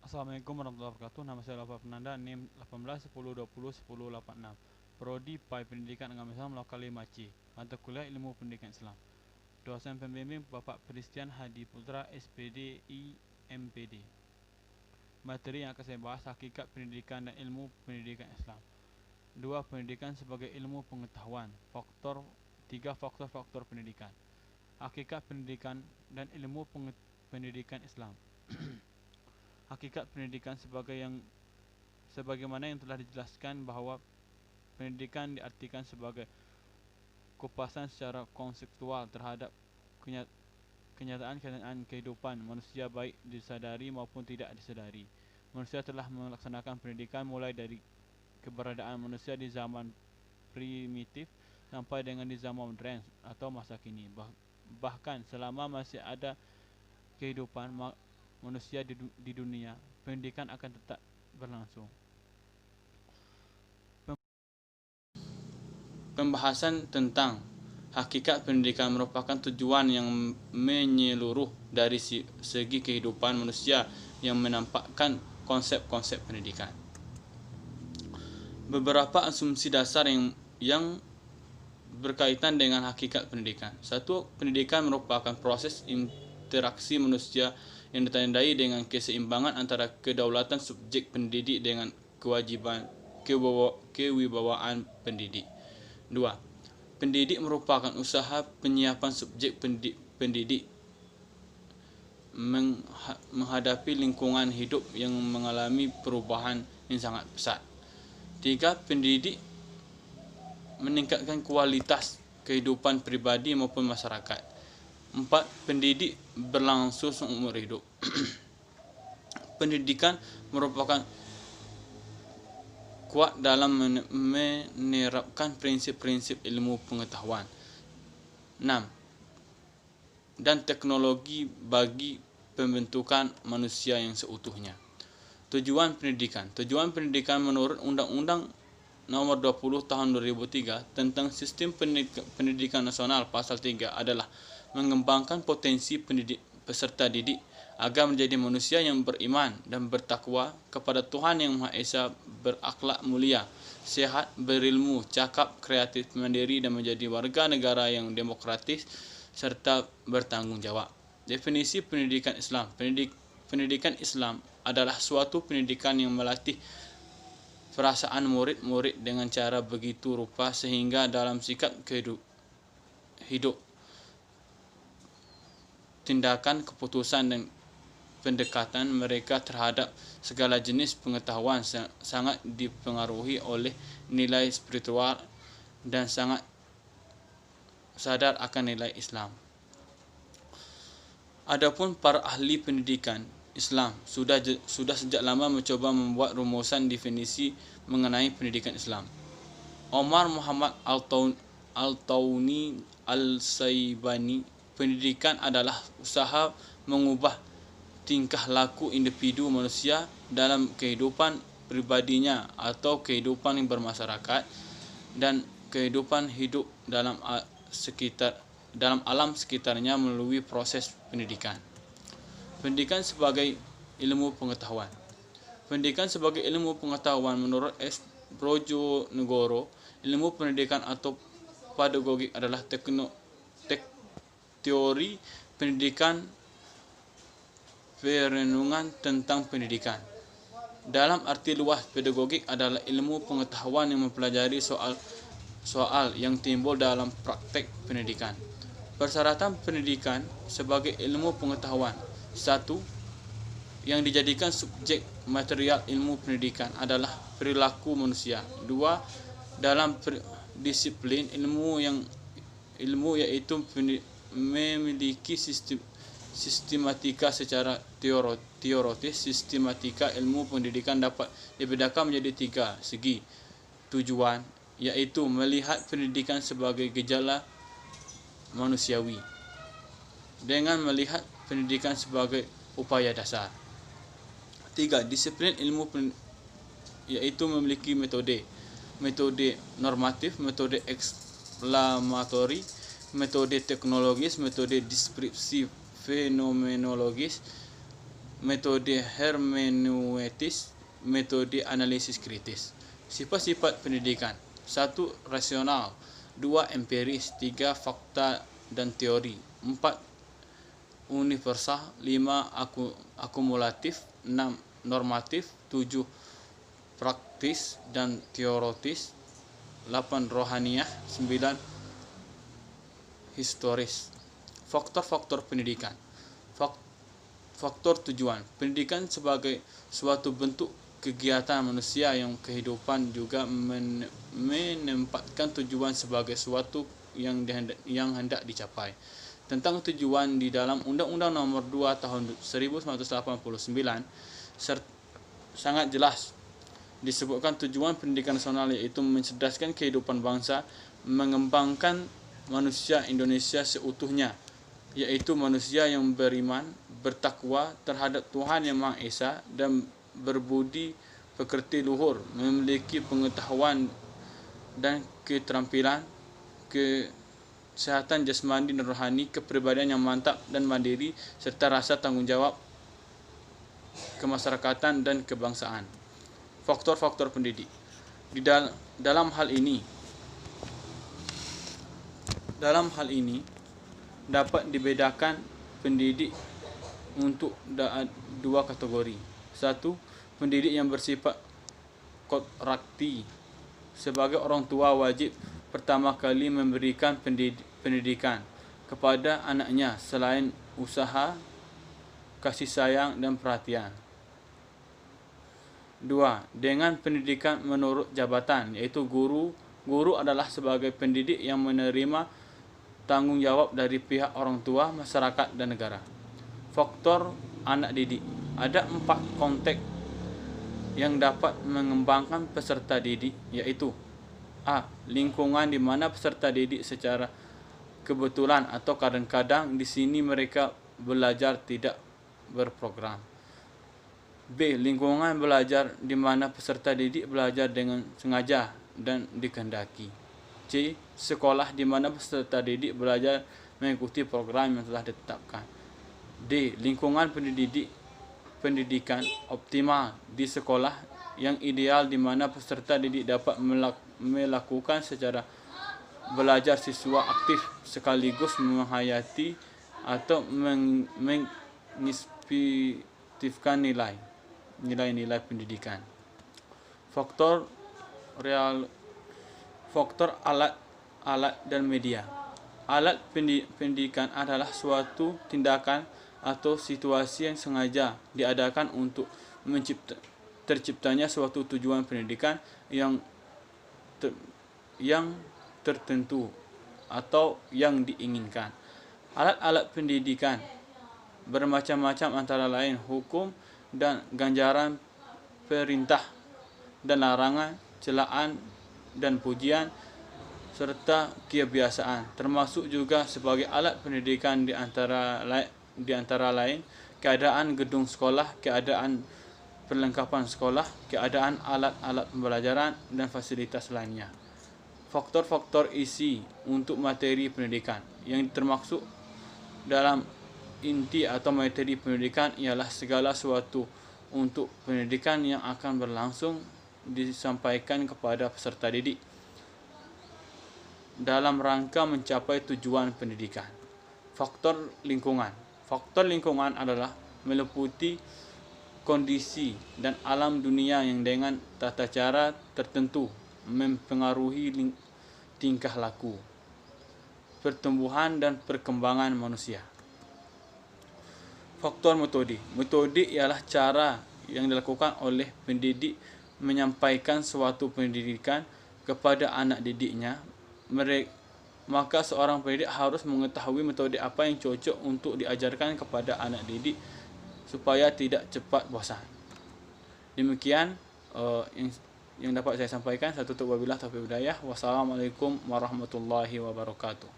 Assalamualaikum warahmatullahi wabarakatuh. Nama saya Lava Fernanda, NIM 1810201086. Prodi PAI Pendidikan Agama Islam Lokal 5C. Mata kuliah Ilmu Pendidikan Islam. Dosen pembimbing Bapak Christian Hadi Putra, SPD IMPD. Materi yang akan saya bahas hakikat pendidikan dan ilmu pendidikan Islam. 2. Pendidikan sebagai ilmu pengetahuan. 3 faktor pendidikan. Hakikat pendidikan dan ilmu pendidikan Islam. Hakikat pendidikan sebagaimana yang telah dijelaskan bahawa pendidikan diartikan sebagai kupasan secara konseptual terhadap kenyataan kehidupan manusia, baik disadari maupun tidak disadari. Manusia telah melaksanakan pendidikan mulai dari keberadaan manusia di zaman primitif sampai dengan di zaman modern atau masa kini. Bahkan selama masih ada kehidupan manusia di dunia, pendidikan akan tetap berlangsung. Pembahasan tentang hakikat pendidikan merupakan tujuan yang menyeluruh dari segi kehidupan manusia yang menampakkan konsep-konsep pendidikan. Beberapa asumsi dasar yang berkaitan dengan hakikat pendidikan. 1. Pendidikan merupakan proses interaksi manusia yang ditandai dengan keseimbangan antara kedaulatan subjek pendidik dengan kewajiban kewibawaan pendidik. 2. Pendidik merupakan usaha penyiapan subjek pendidik menghadapi lingkungan hidup yang mengalami perubahan yang sangat pesat. 3. Pendidik meningkatkan kualitas kehidupan pribadi maupun masyarakat. 4. Pendidik berlangsung seumur hidup. Pendidikan merupakan kuat dalam menerapkan prinsip-prinsip ilmu pengetahuan. 6. Dan teknologi bagi pembentukan manusia yang seutuhnya. Tujuan pendidikan. Tujuan pendidikan menurut Undang-Undang Nomor 20 Tahun 2003 tentang Sistem Pendidikan Nasional Pasal 3 adalah mengembangkan potensi peserta didik agar menjadi manusia yang beriman dan bertakwa kepada Tuhan Yang Maha Esa, berakhlak mulia, sehat, berilmu, cakap, kreatif, mandiri dan menjadi warga negara yang demokratis serta bertanggungjawab. Definisi pendidikan Islam. Pendidikan Islam adalah suatu pendidikan yang melatih perasaan murid-murid dengan cara begitu rupa sehingga dalam sikap hidup, tindakan, keputusan dan pendekatan mereka terhadap segala jenis pengetahuan sangat dipengaruhi oleh nilai spiritual dan sangat sadar akan nilai Islam. Adapun para ahli pendidikan Islam sudah sejak lama mencoba membuat rumusan definisi mengenai pendidikan Islam. Omar Muhammad Al-Tauni Al-Saibani, pendidikan adalah usaha mengubah tingkah laku individu manusia dalam kehidupan pribadinya atau kehidupan yang bermasyarakat dan kehidupan hidup dalam alam sekitarnya melalui proses pendidikan. Pendidikan sebagai ilmu pengetahuan. Pendidikan sebagai ilmu pengetahuan menurut S. Brojonegoro, ilmu pendidikan atau pedagogi adalah teori pendidikan perenungan tentang pendidikan. Dalam arti luas, pedagogik adalah ilmu pengetahuan yang mempelajari soal yang timbul dalam praktek pendidikan. Persyaratan pendidikan sebagai ilmu pengetahuan. 1. Yang dijadikan subjek material ilmu pendidikan adalah perilaku manusia. 2. Dalam disiplin ilmu yaitu memiliki sistematika secara teoritis. Sistematika ilmu pendidikan dapat dibedakan menjadi 3 segi. Tujuan, yaitu melihat pendidikan sebagai gejala manusiawi dengan melihat pendidikan sebagai upaya dasar. 3. Disiplin ilmu yaitu memiliki metode normatif, metode eksklamatoris, metode teknologis, metode deskripsi fenomenologis, metode hermeneutis, metode analisis kritis. Sifat-sifat pendidikan: 1. Rasional, 2. Empiris, 3. Fakta dan teori, 4. Universal, 5. Akumulatif, 6. Normatif, 7. Praktis dan teoritis, 8. Rohaniah, 9. Historis. Faktor-faktor pendidikan. Faktor tujuan. Pendidikan sebagai suatu bentuk kegiatan manusia yang kehidupan juga menempatkan tujuan sebagai suatu yang hendak dicapai. Tentang tujuan di dalam Undang-Undang Nomor 2 Tahun 1989 sangat jelas disebutkan tujuan pendidikan nasional yaitu mencerdaskan kehidupan bangsa, mengembangkan manusia Indonesia seutuhnya, yaitu manusia yang beriman, bertakwa terhadap Tuhan Yang Maha Esa dan berbudi pekerti luhur, memiliki pengetahuan dan keterampilan, kesehatan jasmani dan rohani, kepribadian yang mantap dan mandiri, serta rasa tanggung jawab kemasyarakatan dan kebangsaan. Faktor-faktor pendidik. Dalam hal ini dapat dibedakan pendidik untuk dua kategori. 1. Pendidik yang bersifat kontrakti. Sebagai orang tua wajib pertama kali memberikan pendidikan kepada anaknya selain usaha, kasih sayang dan perhatian. 2. Dengan pendidikan menurut jabatan, yaitu guru. Guru adalah sebagai pendidik yang menerima tanggung jawab dari pihak orang tua, masyarakat dan negara. Faktor anak didik. Ada 4 konteks yang dapat mengembangkan peserta didik, yaitu: A. Lingkungan di mana peserta didik secara kebetulan atau kadang-kadang di sini mereka belajar tidak berprogram. B. Lingkungan belajar di mana peserta didik belajar dengan sengaja dan dikehendaki. C. Sekolah di mana peserta didik belajar mengikuti program yang telah ditetapkan. D. Lingkungan pendidikan optimal di sekolah yang ideal di mana peserta didik dapat melakukan secara belajar siswa aktif sekaligus menghayati atau menginspektifkan nilai-nilai pendidikan. Faktor alat dan media. Alat pendidikan adalah suatu tindakan atau situasi yang sengaja diadakan untuk terciptanya suatu tujuan pendidikan yang tertentu atau yang diinginkan. Alat-alat pendidikan bermacam-macam, antara lain hukum dan ganjaran, perintah dan larangan, celaan dan pujian, serta kebiasaan. Termasuk juga sebagai alat pendidikan di antara lain keadaan gedung sekolah, keadaan perlengkapan sekolah, keadaan alat-alat pembelajaran dan fasilitas lainnya. Faktor-faktor isi untuk materi pendidikan. Yang termaksud dalam inti atau materi pendidikan ialah segala sesuatu untuk pendidikan yang akan berlangsung disampaikan kepada peserta didik dalam rangka mencapai tujuan pendidikan. Faktor lingkungan. Faktor lingkungan adalah meliputi kondisi dan alam dunia yang dengan tata cara tertentu mempengaruhi tingkah laku, pertumbuhan dan perkembangan manusia. Faktor metode. Metode ialah cara yang dilakukan oleh pendidik menyampaikan suatu pendidikan kepada anak didiknya. Maka seorang pendidik harus mengetahui metode apa yang cocok untuk diajarkan kepada anak didik supaya tidak cepat bosan. Demikian yang dapat saya sampaikan. Saya tutup wabillahi taufiq wal hidayah. Wassalamualaikum warahmatullahi wabarakatuh.